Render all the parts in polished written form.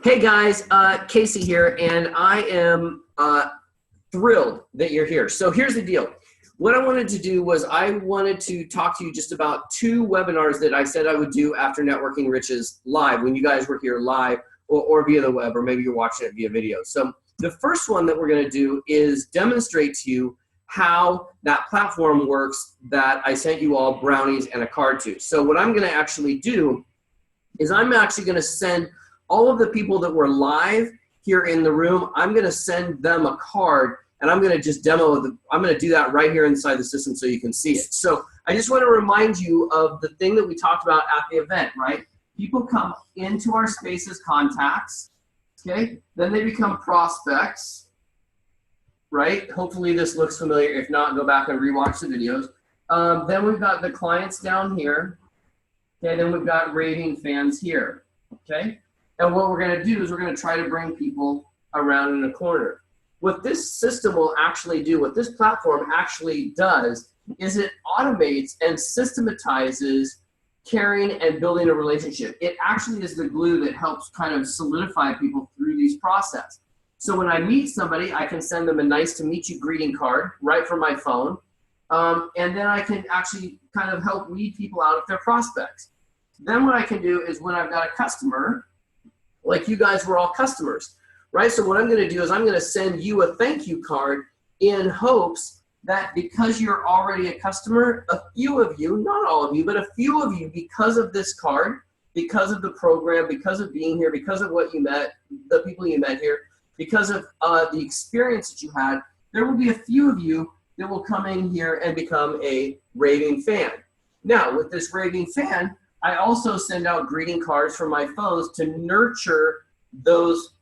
Hey guys, Casey here, and I am thrilled that you're here. So here's the deal. What I wanted to do was I wanted to talk to you just about 2 webinars that I said I would do after Networking Riches live, when you guys were here live or via the web, or maybe you're watching it via video. So the first one that we're going to do is demonstrate to you how that platform works that I sent you all brownies and a card to. So what I'm going to actually do is I'm actually going to send all of the people that were live here in the room, I'm going to send them a card, and I'm going to just demo I'm going to do that right here inside the system so you can see it. So I just want to remind you of the thing that we talked about at the event, right? People come into our spaces contacts, okay? Then they become prospects, right? Hopefully this looks familiar. If not, go back and rewatch the videos. Then we've got the clients down here. Okay, then we've got raving fans here, okay? And what we're going to do is we're going to try to bring people around in a corner. What this system will actually do, what this platform actually does, is it automates and systematizes caring and building a relationship. It actually is the glue that helps kind of solidify people through these process. So when I meet somebody, I can send them a nice to meet you greeting card right from my phone. And then I can actually kind of help weed people out if they're prospects. Then what I can do is when I've got a customer, like you guys were all customers, right? So what I'm going to do is I'm going to send you a thank you card in hopes that because you're already a customer, a few of you, not all of you, but a few of you, because of this card, because of the program, because of being here, because of what you met, the people you met here, because of the experience that you had, there will be a few of you that will come in here and become a raving fan. Now, with this raving fan, I also send out greeting cards from my phones to nurture those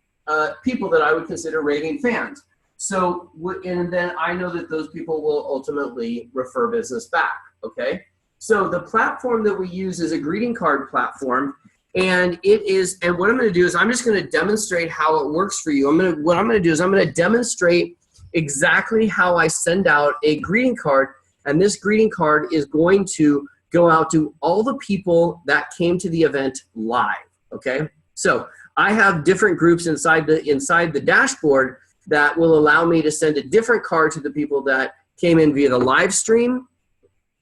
people that I would consider raving fans. So, and then I know that those people will ultimately refer business back, okay? So the platform that we use is a greeting card platform, and what I'm gonna do is I'm just gonna demonstrate how it works for you. What I'm gonna do is I'm gonna demonstrate exactly how I send out a greeting card, and this greeting card is going to go out to all the people that came to the event live, okay? So I have different groups inside the dashboard that will allow me to send a different card to the people that came in via the live stream,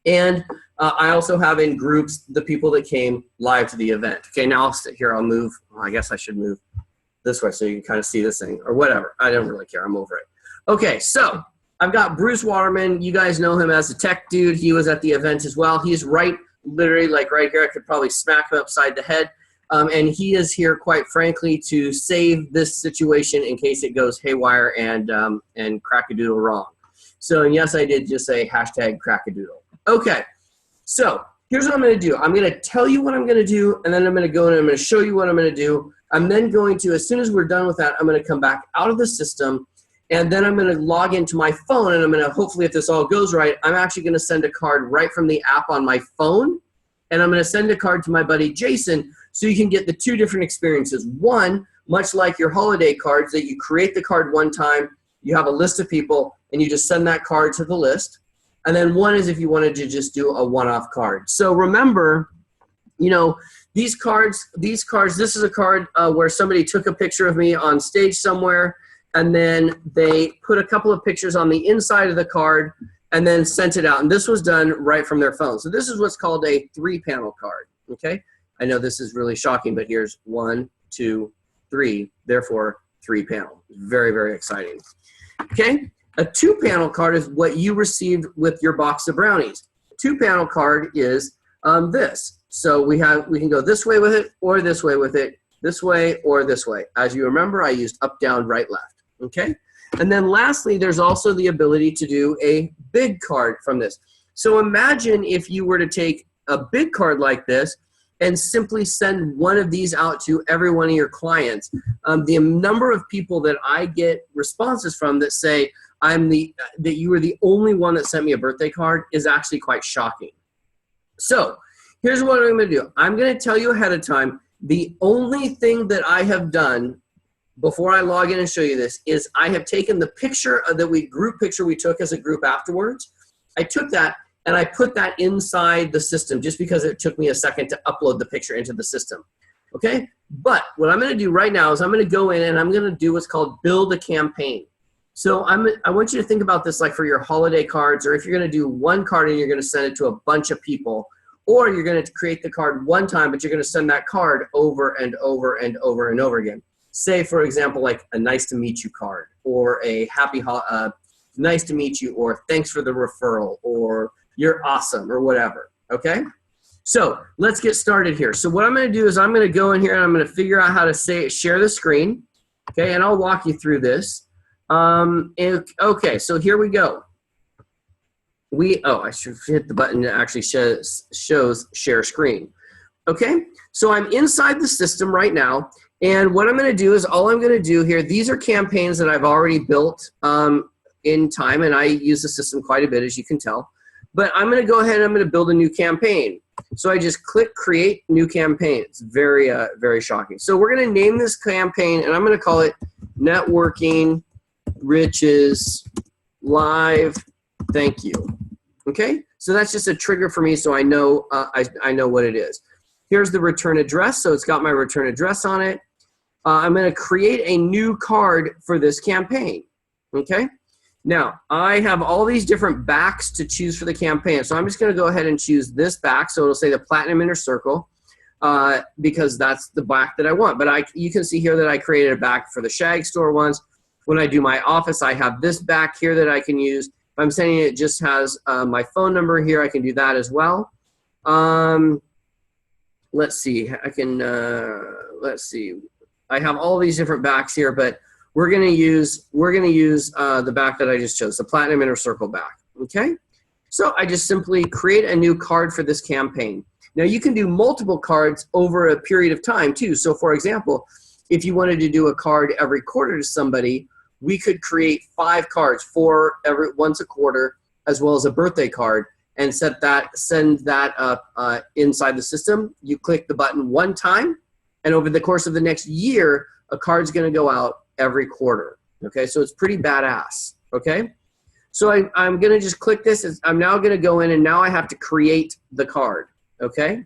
and I also have in groups the people that came live to the event. Okay, now I'll sit here, I'll move, well, I guess I should move this way so you can kind of see this thing, or whatever. I don't really care, I'm over it. Okay, so I've got Bruce Waterman. You guys know him as a tech dude. He was at the event as well. He's literally like right here. I could probably smack him upside the head. And he is here, quite frankly, to save this situation in case it goes haywire and crackadoodle wrong. So, and yes, I did just say hashtag crackadoodle. Okay, so here's what I'm going to do. I'm going to tell you what I'm going to do, and then I'm going to go and I'm going to show you what I'm going to do. I'm then going to, as soon as we're done with that, I'm going to come back out of the system, and then I'm going to log into my phone, and I'm going to, hopefully if this all goes right, I'm actually going to send a card right from the app on my phone, and I'm going to send a card to my buddy Jason so you can get the 2 different experiences. One, much like your holiday cards, that you create the card one time, you have a list of people, and you just send that card to the list. And then one is if you wanted to just do a one-off card. So remember, you know, these cards, this is a card where somebody took a picture of me on stage somewhere, and then they put a couple of pictures on the inside of the card and then sent it out. And this was done right from their phone. So this is what's called a 3-panel card, okay? I know this is really shocking, but here's 1, 2, 3, therefore 3-panel. Very, very exciting. Okay, a 2-panel card is what you received with your box of brownies. A 2-panel card is this. So we can go this way with it, or this way with it, this way or this way. As you remember, I used up, down, right, left. Okay, and then lastly, there's also the ability to do a big card from this. So imagine if you were to take a big card like this and simply send one of these out to every one of your clients. The number of people that I get responses from that say that you were the only one that sent me a birthday card is actually quite shocking. So here's what I'm going to do. I'm going to tell you ahead of time, the only thing that I have done before I log in and show you this is I have taken the picture group picture we took as a group afterwards. I took that and I put that inside the system just because it took me a second to upload the picture into the system. Okay? But what I'm going to do right now is I'm going to go in and I'm going to do what's called build a campaign. So I want you to think about this like for your holiday cards, or if you're going to do one card and you're going to send it to a bunch of people, or you're going to create the card one time, but you're going to send that card over and over and over and over again. Say, for example, like a nice to meet you card, or a nice to meet you, or thanks for the referral, or you're awesome, or whatever. Okay? So let's get started here. So what I'm going to do is I'm going to go in here and I'm going to figure out how to share the screen. Okay, and I'll walk you through this. Okay, so here we go. I should hit the button that actually shows share screen. Okay, so I'm inside the system right now, and what I'm going to do is all I'm going to do here, these are campaigns that I've already built in time, and I use the system quite a bit, as you can tell. But I'm going to go ahead and I'm going to build a new campaign. So I just click create new campaign. It's very, very shocking. So we're going to name this campaign, and I'm going to call it Networking Riches Live Thank You. Okay, so that's just a trigger for me, so I know I know what it is. Here's the return address, so it's got my return address on it. I'm going to create a new card for this campaign. Okay, now I have all these different backs to choose for the campaign, so I'm just going to go ahead and choose this back. So it'll say the Platinum Inner Circle because that's the back that I want. But you can see here that I created a back for the Shag Store ones. When I do my office, I have this back here that I can use. If I'm sending it, just has my phone number here. I can do that as well. Let's see. Let's see. I have all these different backs here, but we're gonna use the back that I just chose, the Platinum Inner Circle back. Okay. So I just simply create a new card for this campaign. Now you can do multiple cards over a period of time too. So for example, if you wanted to do a card every quarter to somebody, we could create 5 cards for once a quarter, as well as a birthday card, and send that up inside the system. You click the button one time, and over the course of the next year, a card's going to go out every quarter. Okay, so it's pretty badass. Okay, so I'm going to just click this. I'm now going to go in, and now I have to create the card. Okay,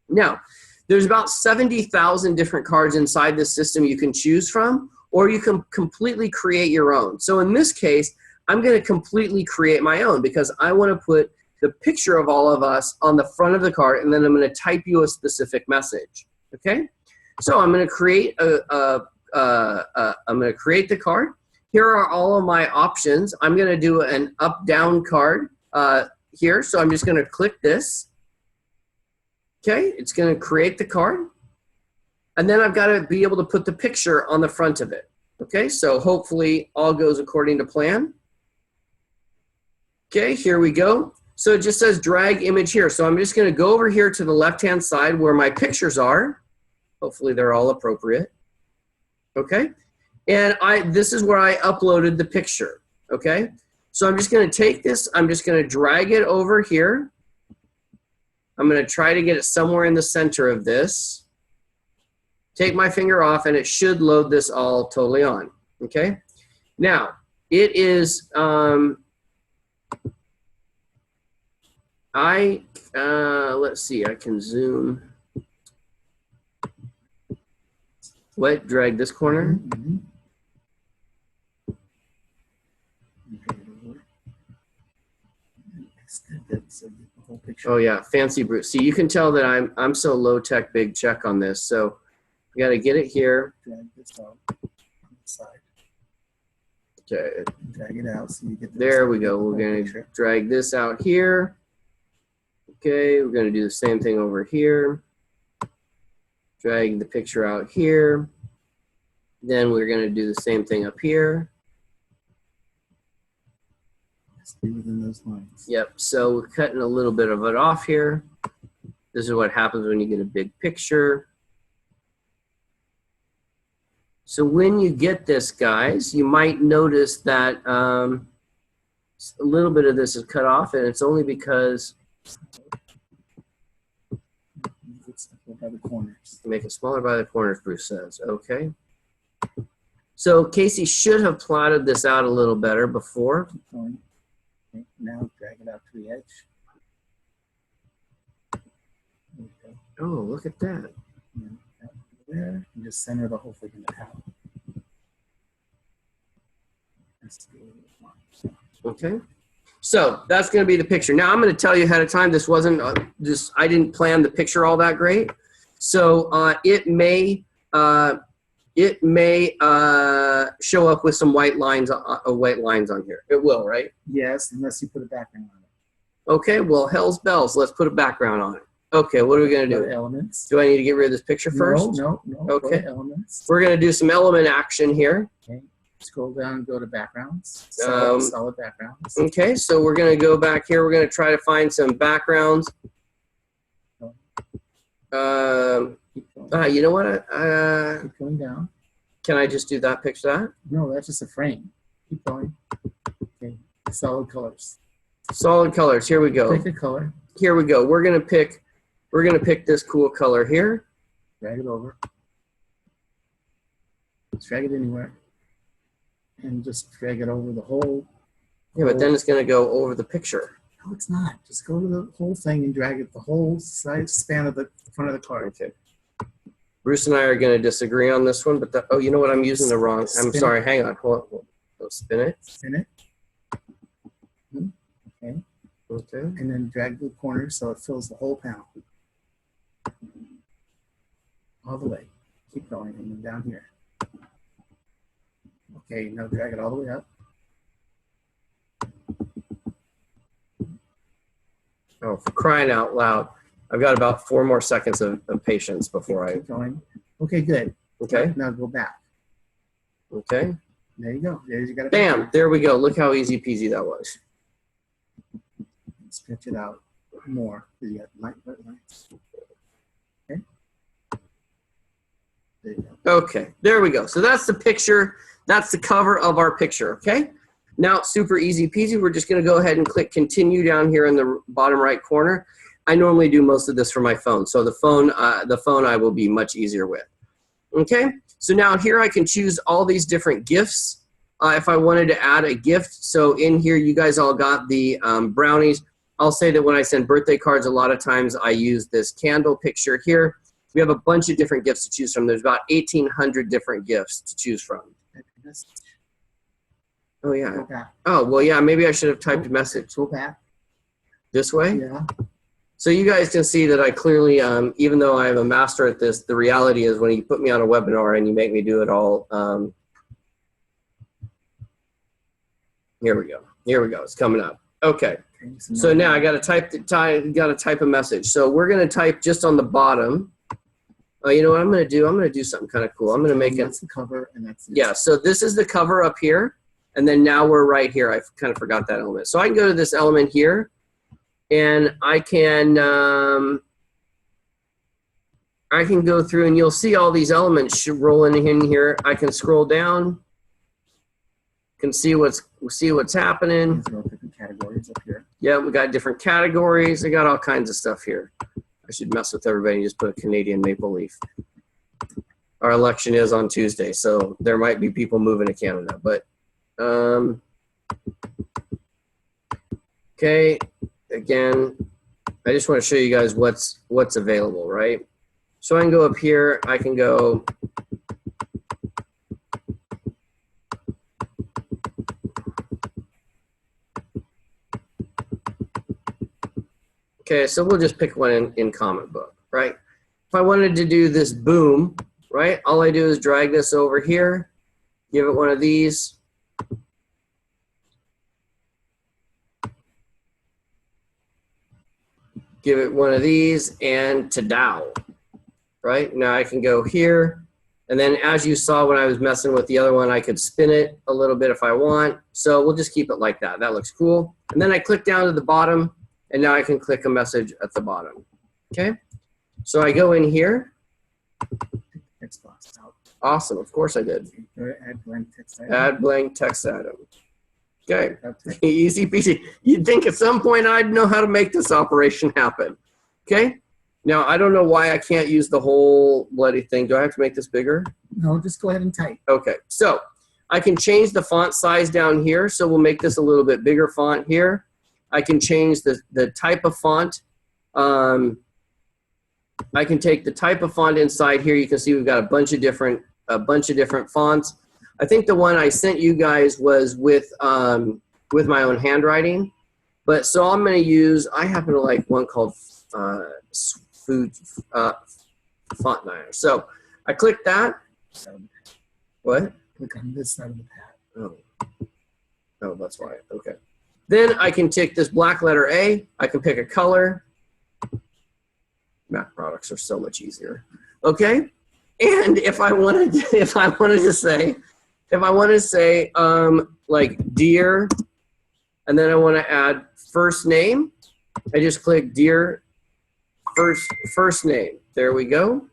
now there's about 70,000 different cards inside this system you can choose from, or you can completely create your own. So in this case, I'm going to completely create my own because I want to put the picture of all of us on the front of the card, and then I'm going to type you a specific message. Okay, so I'm going to create I'm going to create the card. Here are all of my options. I'm going to do an up-down card here, so I'm just going to click this. Okay, it's going to create the card. And then I've got to be able to put the picture on the front of it. Okay, so hopefully all goes according to plan. Okay, here we go. So it just says drag image here. So I'm just going to go over here to the left-hand side where my pictures are. Hopefully they're all appropriate. Okay, and this is where I uploaded the picture. Okay, so I'm just going to take this. I'm just going to drag it over here. I'm going to try to get it somewhere in the center of this. Take my finger off, and it should load this all totally on. Okay, now it is let's see, I can zoom. What? Drag this corner? Mm-hmm. Oh yeah, fancy Bruce. See, you can tell that I'm so low tech, big check on this. So we got to get it here. Drag this out on the side. Okay. Drag it out so you get. There we go. We're going to drag this out here. Okay, we're going to do the same thing over here. Drag the picture out here. Then we're going to do the same thing up here. Stay within those lines. Yep, so we're cutting a little bit of it off here. This is what happens when you get a big picture. So when you get this, guys, you might notice that a little bit of this is cut off, and it's only because by the corners. Make it smaller by the corners, Bruce says. Okay. So Casey should have plotted this out a little better before. Okay, now drag it out to the edge. Oh, look at that. And just center the whole thing in the palette. Okay. So that's going to be the picture. Now I'm going to tell you ahead of time, this wasn't I didn't plan the picture all that great. So it may show up with some white lines on here. It will, right? Yes, unless you put a background on it. Okay, well, hell's bells. Let's put a background on it. Okay, what are we going to do? Elements. Do I need to get rid of this picture first? No. Okay. Elements. We're going to do some element action here. Okay. Scroll down and go to backgrounds. Solid backgrounds. Okay, so we're going to go back here. We're going to try to find some backgrounds. You know what? Keep going down. Can I just do that picture? No, that's just a frame. Keep going. Okay. Solid colors. Solid colors. Here we go. Pick a color. Here we go. We're gonna pick this cool color here. Drag it over. Just drag it anywhere. And just drag it over the whole. Yeah, but then it's gonna go over the picture. No, it's not. Just go to the whole thing and drag it the whole span of the front of the card. Okay. Bruce and I are going to disagree on this one, but oh, you know what? I'm using the wrong. I'm sorry. Hang on. Hold on. Spin it. Spin it. Okay. Okay. And then drag the corner so it fills the whole panel. All the way. Keep going and then down here. Okay, now drag it all the way up. Oh, for crying out loud. I've got about 4 more seconds of patience before Keep going. Okay, good. Okay. Now go back. Okay. There you go. There you got it. Bam. There we go. Look how easy peasy that was. Stretch it out more. You got light lines. Okay. There you go. Okay. There we go. So that's the picture. That's the cover of our picture. Okay. Now, super easy peasy. We're just going to go ahead and click continue down here in the bottom right corner. I normally do most of this from my phone, so the phone I will be much easier with. Okay, so now here I can choose all these different gifts if I wanted to add a gift. So in here, you guys all got the brownies. I'll say that when I send birthday cards, a lot of times I use this candle picture here. We have a bunch of different gifts to choose from. There's about 1,800 different gifts to choose from. Oh, yeah. Go back. Oh, well, yeah, maybe I should have typed a message. Go back. This way? Yeah. So you guys can see that I clearly, even though I am a master at this, the reality is when you put me on a webinar and you make me do it all, here we go. Here we go. It's coming up. Okay. So now I got to type a message. So we're going to type just on the bottom. Oh, you know what I'm going to do? I'm going to do something kind of cool. I'm going to make it. That's the cover, and that's it. Yeah. So this is the cover up here, and then now we're right here. I kind of forgot that element. So I can go to this element here. And I can go through and you'll see all these elements rolling in here. I can scroll down, can see what's happening. Different categories up here. Yeah, we got different categories. I got all kinds of stuff here. I should mess with everybody and just put a Canadian maple leaf. Our election is on Tuesday, so there might be people moving to Canada, but okay. Again, I just want to show you guys what's available, right? So I can go up here. I can go. Okay, so we'll just pick one in comic book, right? If I wanted to do this boom, right? All I do is drag this over here, give it one of these. Give it one of these, and ta-dow, right? Now I can go here, and then as you saw when I was messing with the other one, I could spin it a little bit if I want. So we'll just keep it like that. That looks cool. And then I click down to the bottom, and now I can click a message at the bottom, okay? So I go in here. Text box out. Awesome, of course I did. Add blank text item. Add blank text item. Okay, easy peasy. You'd think at some point I'd know how to make this operation happen. Okay, now I don't know why I can't use the whole bloody thing. Do I have to make this bigger? No, just go ahead and type. Okay, so I can change the font size down here. So we'll make this a little bit bigger font here. I can change the type of font. I can take the type of font inside here. You can see we've got a bunch of different fonts. I think the one I sent you guys was with my own handwriting. But so I'm going to use, I happen to like one called Font Niner. So I click that. What? Click on this side of the pad. Oh, that's why. Okay. Then I can take this black letter A. I can pick a color. Mac products are so much easier. Okay. And if I wanted to say like dear, and then I want to add first name, I just click dear first name. There we go.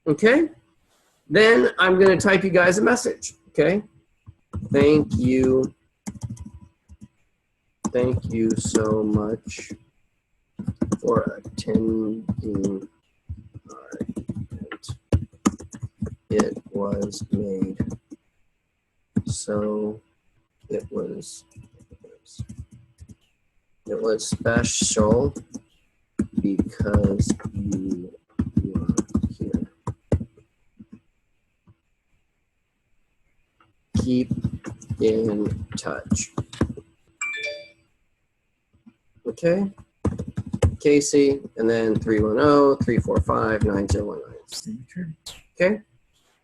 Okay. Then I'm going to type you guys a message. Okay. Thank you so much for attending our event. It was made so it was special because you were here. Keep in touch. Okay. Casey, and then 310-345-9019. Signature. Okay.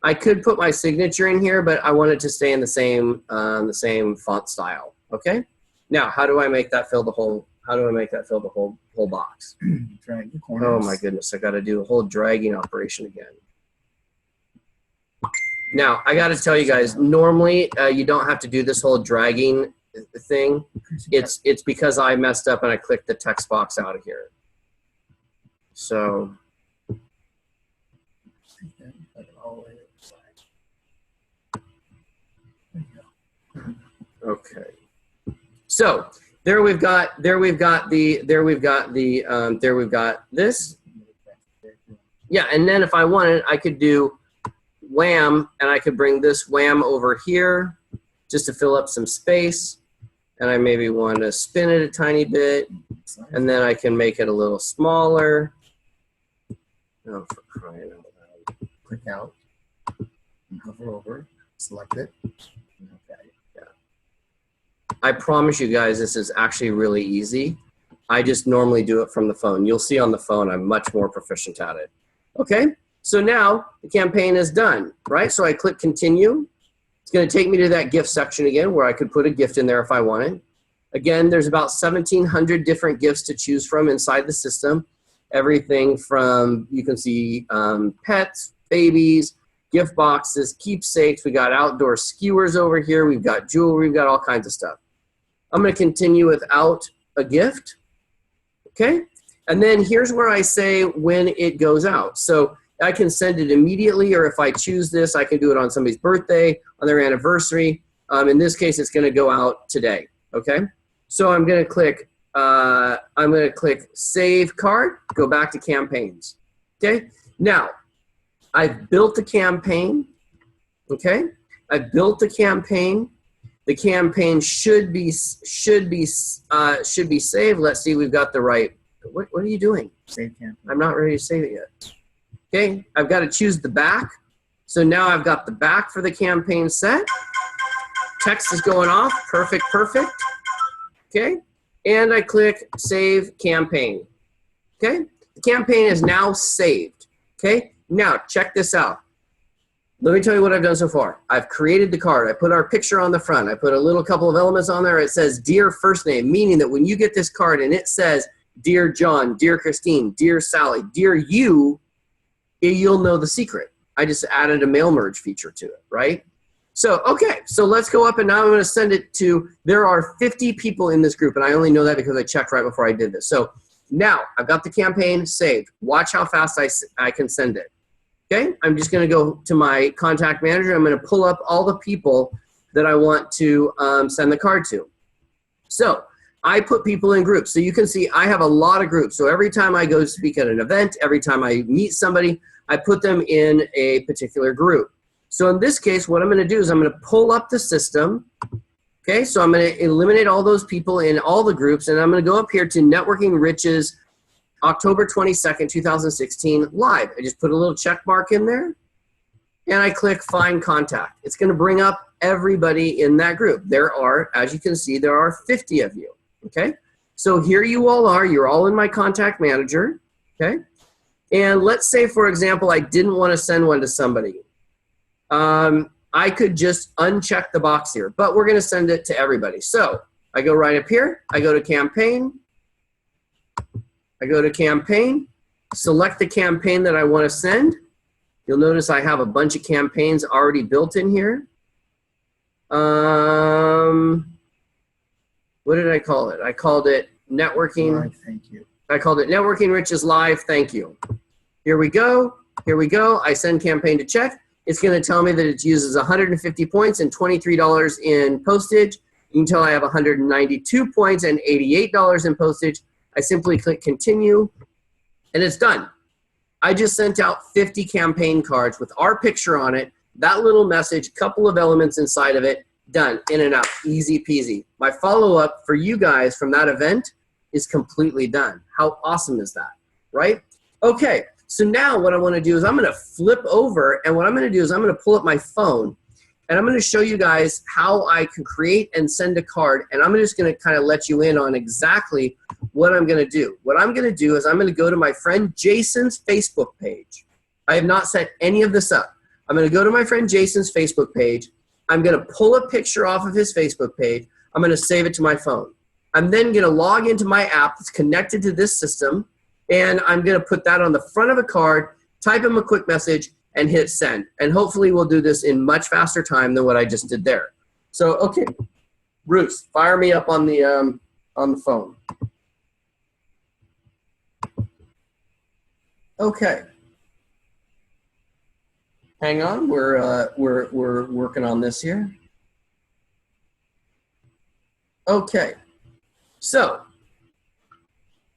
I could put my signature in here, but I want it to stay in the same font style. Okay. Now, how do I make that fill the whole? How do I make that fill the whole box? Drag the corners. Oh my goodness! I got to do a whole dragging operation again. Now, I got to tell you guys. Normally, you don't have to do this whole dragging thing. It's because I messed up and I clicked the text box out of here. So. Okay. So there we've got this. Yeah, and then if I wanted, I could do wham, and I could bring this wham over here just to fill up some space. And I maybe want to spin it a tiny bit, and then I can make it a little smaller. Oh, for crying out loud. Click out and hover over, select it. Okay. Yeah. I promise you guys this is actually really easy. I just normally do it from the phone. You'll see on the phone I'm much more proficient at it. Okay, so now the campaign is done, right? So I click continue. It's going to take me to that gift section again where I could put a gift in there if I wanted. Again, there's about 1,700 different gifts to choose from inside the system. Everything from, you can see pets, babies, gift boxes, keepsakes. We got outdoor skewers over here. We've got jewelry. We've got all kinds of stuff. I'm going to continue without a gift. Okay. And then here's where I say when it goes out. So I can send it immediately, or if I choose this, I can do it on somebody's birthday, on their anniversary. In this case, it's going to go out today. Okay. So I'm going to click Save Card, go back to Campaigns. Okay. Now, I've built the campaign. Okay. I've built the campaign. The campaign should be saved. Let's see. We've got the right. What are you doing? Save campaign. I'm not ready to save it yet. Okay. I've got to choose the back. So now I've got the back for the campaign set. Text is going off. Perfect. Perfect. Okay. And I click Save Campaign. Okay. The campaign is now saved. Okay. Now check this out. Let me tell you what I've done so far. I've created the card. I put our picture on the front. I put a little couple of elements on there. It says Dear First Name, meaning that when you get this card and it says Dear John, Dear Christine, Dear Sally, Dear you, you'll know the secret. I just added a mail merge feature to it, right? So, okay, so let's go up, and now I'm going to send it to, there are 50 people in this group, and I only know that because I checked right before I did this. So now I've got the campaign saved. Watch how fast I can send it. Okay, I'm just going to go to my contact manager. I'm going to pull up all the people that I want to send the card to. So I put people in groups. So you can see I have a lot of groups. So every time I go speak at an event, every time I meet somebody, I put them in a particular group. So in this case, what I'm going to do is I'm going to pull up the system. Okay, so I'm going to eliminate all those people in all the groups, and I'm going to go up here to Networking Riches October 22nd, 2016, live. I just put a little check mark in there, and I click Find Contact. It's going to bring up everybody in that group. There are, as you can see, there are 50 of you, okay? So here you all are. You're all in my contact manager, okay? And let's say, for example, I didn't want to send one to somebody. I could just uncheck the box here, but we're going to send it to everybody. So I go right up here. I go to Campaign. I go to Campaign, select the campaign that I want to send. You'll notice I have a bunch of campaigns already built in here. What did I call it? I called it Networking. Live, thank you. I called it Networking Riches Live, thank you. Here we go. Here we go. I send campaign to check. It's going to tell me that it uses 150 points and $23 in postage. You can tell I have 192 points and $88 in postage. I simply click continue, and it's done. I just sent out 50 campaign cards with our picture on it, that little message, couple of elements inside of it, done, in and out, easy peasy. My follow-up for you guys from that event is completely done. How awesome is that, right? Okay, so now what I want to do is I'm going to flip over, and what I'm going to do is I'm going to pull up my phone, and I'm going to show you guys how I can create and send a card, and I'm just going to kind of let you in on exactly what I'm going to do. What I'm going to do is I'm going to go to my friend Jason's Facebook page. I have not set any of this up. I'm going to go to my friend Jason's Facebook page. I'm going to pull a picture off of his Facebook page. I'm going to save it to my phone. I'm then going to log into my app that's connected to this system, and I'm going to put that on the front of a card, type him a quick message, and hit send. And hopefully we'll do this in much faster time than what I just did there. So, okay, Bruce, fire me up on the phone. Okay. Hang on, we're working on this here. Okay. So,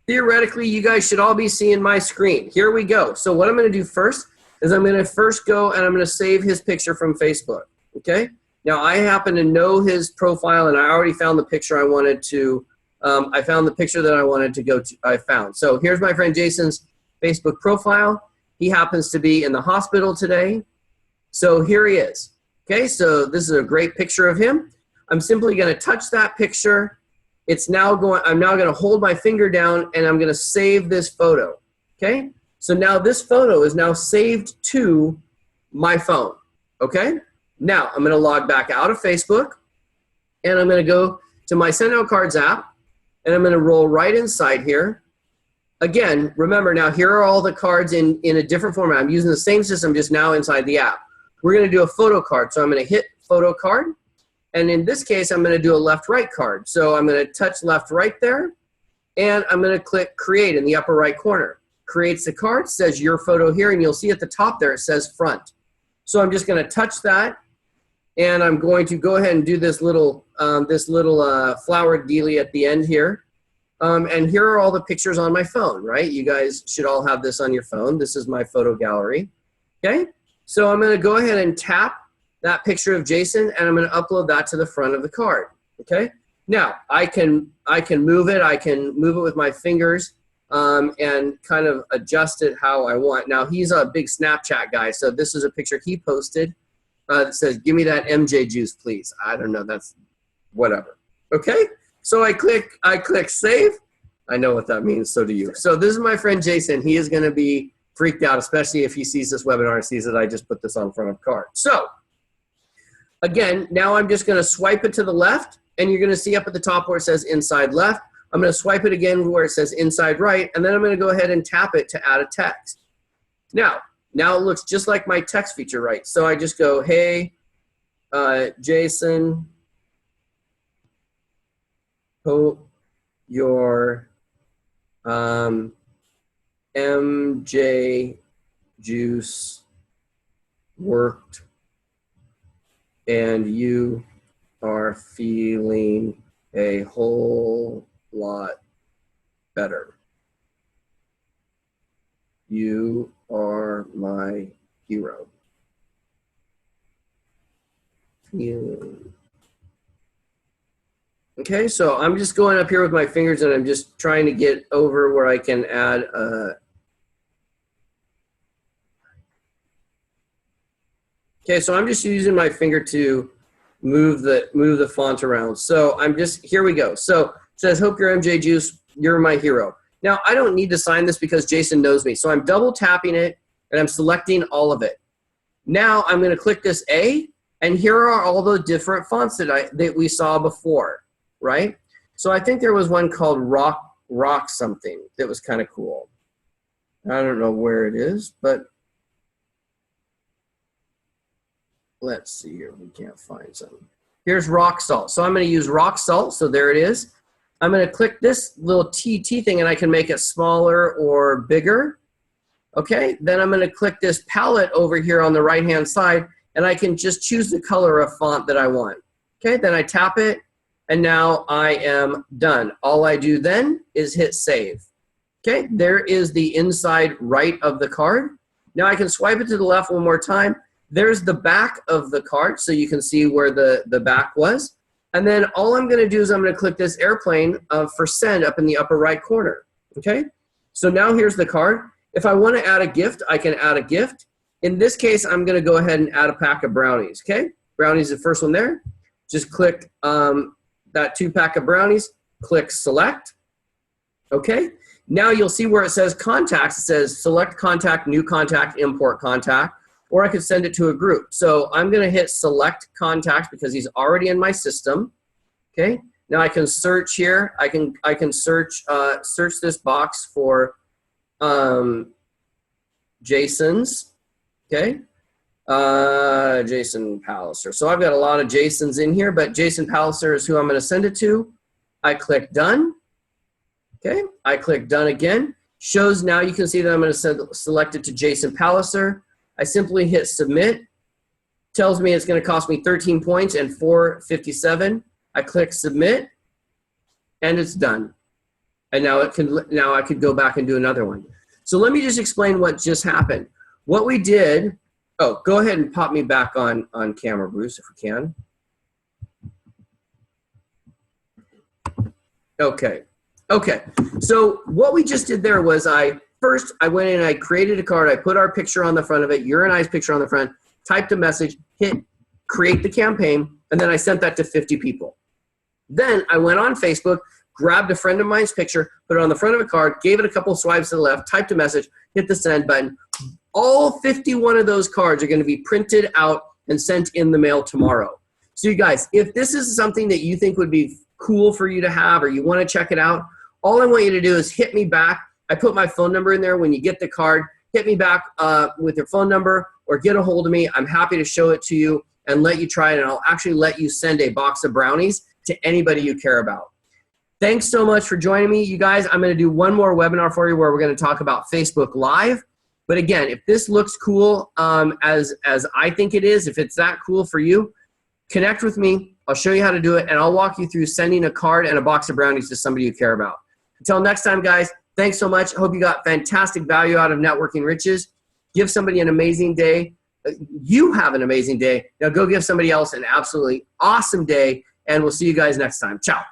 theoretically, you guys should all be seeing my screen. Here we go. So what I'm going to do first is I'm going to first go and I'm going to save his picture from Facebook. Okay. Now I happen to know his profile, and I already found the picture I wanted to. I found the picture that I wanted to go to. I found. So here's my friend Jason's Facebook profile. He happens to be in the hospital today. So here he is. Okay. So this is a great picture of him. I'm simply going to touch that picture. It's now going. I'm now going to hold my finger down, and I'm going to save this photo. Okay. So now this photo is now saved to my phone, okay? Now I'm gonna log back out of Facebook, and I'm gonna go to my SendOutCards app, and I'm gonna roll right inside here. Again, remember now here are all the cards in a different format. I'm using the same system, just now inside the app. We're gonna do a photo card, so I'm gonna hit photo card, and in this case, I'm gonna do a left-right card. So I'm gonna touch left-right there, and I'm gonna click create in the upper right corner. Creates the card, says your photo here, and you'll see at the top there it says front. So I'm just going to touch that, and I'm going to go ahead and do this little flower dealy at the end here. And here are all the pictures on my phone, right? You guys should all have this on your phone. This is my photo gallery. Okay, so I'm going to go ahead and tap that picture of Jason, and I'm going to upload that to the front of the card. Okay, now I can move it. I can move it with my fingers. And kind of adjust it how I want. Now, he's a big Snapchat guy, so this is a picture he posted that says, give me that MJ juice, please. I don't know, that's whatever. Okay, so I click save. I know what that means, so do you. So this is my friend Jason. He is going to be freaked out, especially if he sees this webinar and sees that I just put this on front of card. So, again, now I'm just going to swipe it to the left, and you're going to see up at the top where it says inside left. I'm going to swipe it again where it says inside right, and then I'm going to go ahead and tap it to add a text. Now it looks just like my text feature, right? So I just go, hey, Jason, hope your MJ juice worked and you are feeling a whole lot better. You are my hero. Okay, so I'm just going up here with my fingers and I'm just trying to get over where I can add okay, so I'm just using my finger to move the font around. So I'm just, here we go. So it says, hope you're MJ Juice, you're my hero. Now I don't need to sign this because Jason knows me. So I'm double tapping it and I'm selecting all of it. Now I'm gonna click this A, and here are all the different fonts that we saw before, right? So I think there was one called Rock something that was kind of cool. I don't know where it is, but let's see here. We can't find something. Here's Rock Salt. So I'm going to use Rock Salt. So there it is. I'm going to click this little TT thing and I can make it smaller or bigger. Okay. Then I'm going to click this palette over here on the right hand side and I can just choose the color of font that I want. Okay. Then I tap it and now I am done. All I do then is hit save. Okay. There is the inside right of the card. Now I can swipe it to the left one more time. There's the back of the card, so you can see where the back was. And then all I'm going to do is I'm going to click this airplane for send up in the upper right corner. Okay? So now here's the card. If I want to add a gift, I can add a gift. In this case, I'm going to go ahead and add a pack of brownies. Okay? Brownies is the first one there. Just click that 2-pack of brownies. Click select. Okay? Now you'll see where it says contacts. It says select contact, new contact, import contact. Or I could send it to a group. So I'm going to hit select contact because he's already in my system. Okay. Now I can search here. I can search this box for Jason's. Okay. Jason Palliser. So I've got a lot of Jasons in here, but Jason Palliser is who I'm going to send it to. I click done. Okay. I click done again. Shows now you can see that I'm going to select it to Jason Palliser. I simply hit submit. Tells me it's going to cost me 13 points and $4.57. I click submit, and it's done. And now I could go back and do another one. So let me just explain what just happened. What we did. Oh, go ahead and pop me back on camera, Bruce, if we can. Okay. Okay. So what we just did there was First, I went in and I created a card. I put our picture on the front of it, your and I's picture on the front, typed a message, hit create the campaign, and then I sent that to 50 people. Then I went on Facebook, grabbed a friend of mine's picture, put it on the front of a card, gave it a couple swipes to the left, typed a message, hit the send button. All 51 of those cards are going to be printed out and sent in the mail tomorrow. So you guys, if this is something that you think would be cool for you to have or you want to check it out, all I want you to do is hit me back. I put my phone number in there. When you get the card, hit me back with your phone number or get a hold of me. I'm happy to show it to you and let you try it, and I'll actually let you send a box of brownies to anybody you care about. Thanks so much for joining me. You guys, I'm going to do one more webinar for you where we're going to talk about Facebook Live. But again, if this looks cool as I think it is, if it's that cool for you, connect with me. I'll show you how to do it, and I'll walk you through sending a card and a box of brownies to somebody you care about. Until next time, guys, thanks so much. I hope you got fantastic value out of Networking Riches. Give somebody an amazing day. You have an amazing day. Now go give somebody else an absolutely awesome day, and we'll see you guys next time. Ciao.